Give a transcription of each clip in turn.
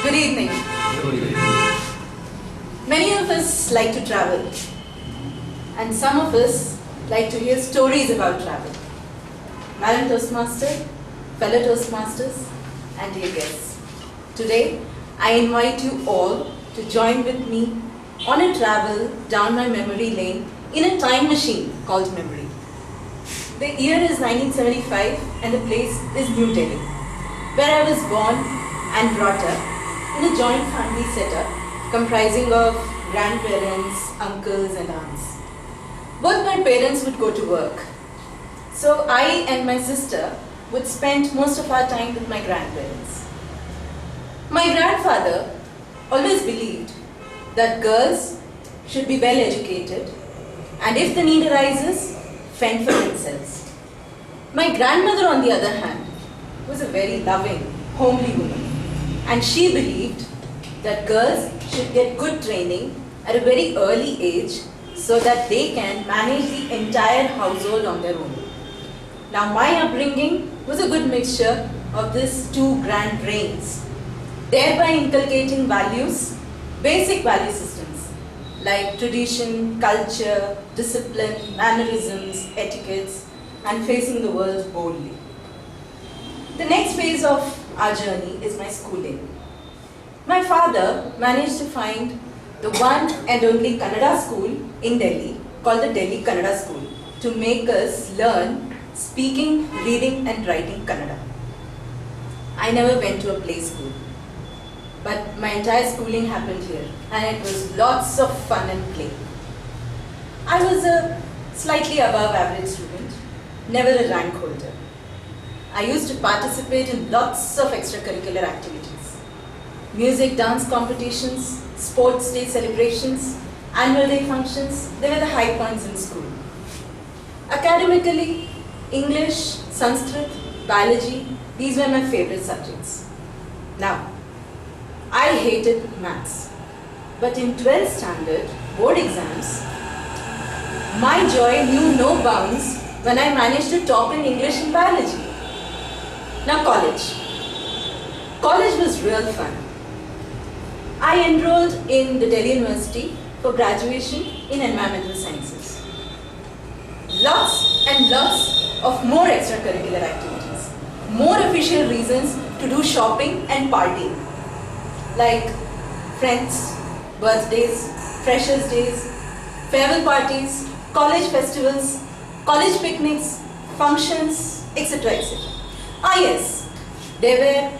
Good evening. Good evening. Many of us like to travel, and some of us like to hear stories about travel. Madam Toastmaster, fellow Toastmasters, and dear guests. Today, I invite you all to join with me on a travel down my memory lane in a time machine called memory. The year is 1975 and the place is New Delhi, where I was born and brought up in a joint family setup comprising of grandparents, uncles and aunts. Both my parents would go to work, so I and my sister would spend most of our time with my grandparents. My grandfather always believed that girls should be well educated and if the need arises, fend for themselves. My grandmother, on the other hand, was a very loving, homely woman, and she believed that girls should get good training at a very early age so that they can manage the entire household on their own. Now, my upbringing was a good mixture of these two grand brains, thereby inculcating values, basic value systems like tradition, culture, discipline, mannerisms, etiquettes, and facing the world boldly. The next phase of our journey is my schooling. My father managed to find the one and only Kannada school in Delhi called the Delhi Kannada School to make us learn speaking, reading and writing Kannada. I never went to a play school, but my entire schooling happened here and it was lots of fun and play. I was a slightly above average student, never a rank holder. I used to participate in lots of extracurricular activities. Music, dance competitions, sports day celebrations, annual day functions, they were the high points in school. Academically, English, Sanskrit, biology, these were my favorite subjects. Now, I hated maths, but in 12th standard board exams, my joy knew no bounds when I managed to top in English and biology. Now college. College was real fun. I enrolled in the Delhi University for graduation in environmental sciences. Lots and lots of more extracurricular activities, more official reasons to do shopping and partying, like friends, birthdays, freshers' days, farewell parties, college festivals, college picnics, functions, etc. etc. Ah yes, there were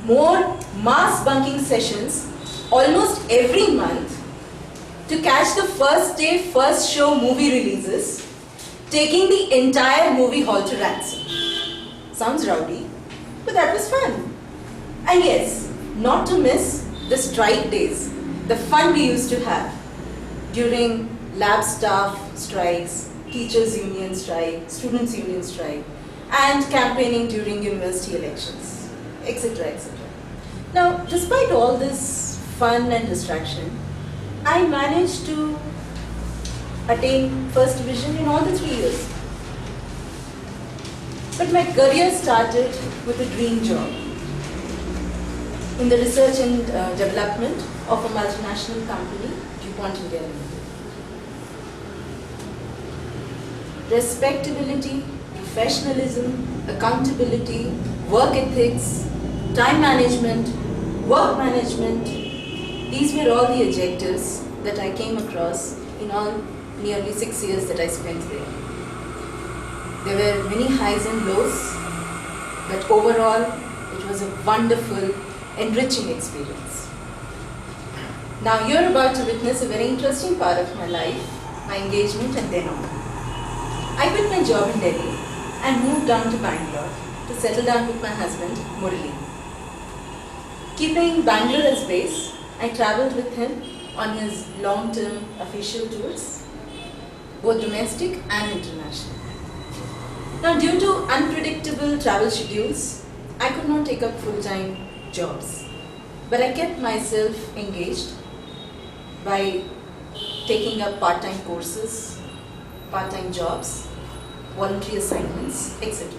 more mass bunking sessions almost every month to catch the first day, first show movie releases, taking the entire movie hall to ransom. Sounds rowdy, but that was fun. And yes, not to miss the strike days, the fun we used to have during lab staff strikes, teachers union strike, students union strike, and campaigning during university elections, etc. etc. Now, despite all this fun and distraction, I managed to attain first division in all the 3 years. But my career started with a dream job in the research and development of a multinational company, DuPont India Limited. Respectability, professionalism, accountability, work ethics, time management, work management, these were all the adjectives that I came across in all nearly 6 years that I spent there. There were many highs and lows, but overall it was a wonderful, enriching experience. Now you're about to witness a very interesting part of my life, my engagement and then on. I quit my job in Delhi and moved down to Bangalore to settle down with my husband, Murali. Keeping Bangalore as base, I travelled with him on his long-term official tours, both domestic and international. Now, due to unpredictable travel schedules, I could not take up full-time jobs, but I kept myself engaged by taking up part-time courses, part-time jobs, voluntary assignments, etc.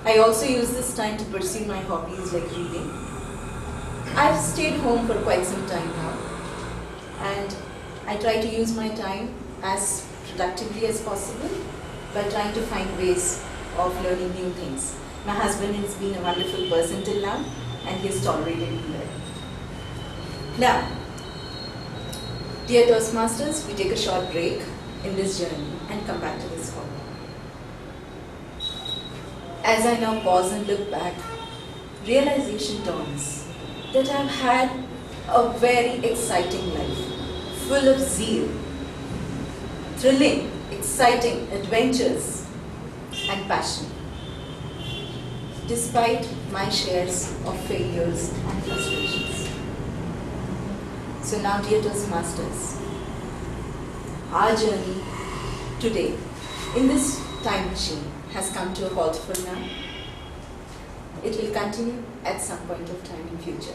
I also use this time to pursue my hobbies like reading. I've stayed home for quite some time now, and I try to use my time as productively as possible by trying to find ways of learning new things. My husband has been a wonderful person till now, and he has tolerated me well. Now, dear Toastmasters, we take a short break in this journey and come back to this hall. As I now pause and look back, realization dawns that I've had a very exciting life, full of zeal, thrilling, exciting adventures and passion, despite my shares of failures and frustrations. So now, dear Toastmasters, our journey today in this time machine has come to a halt for now. It will continue at some point of time in future.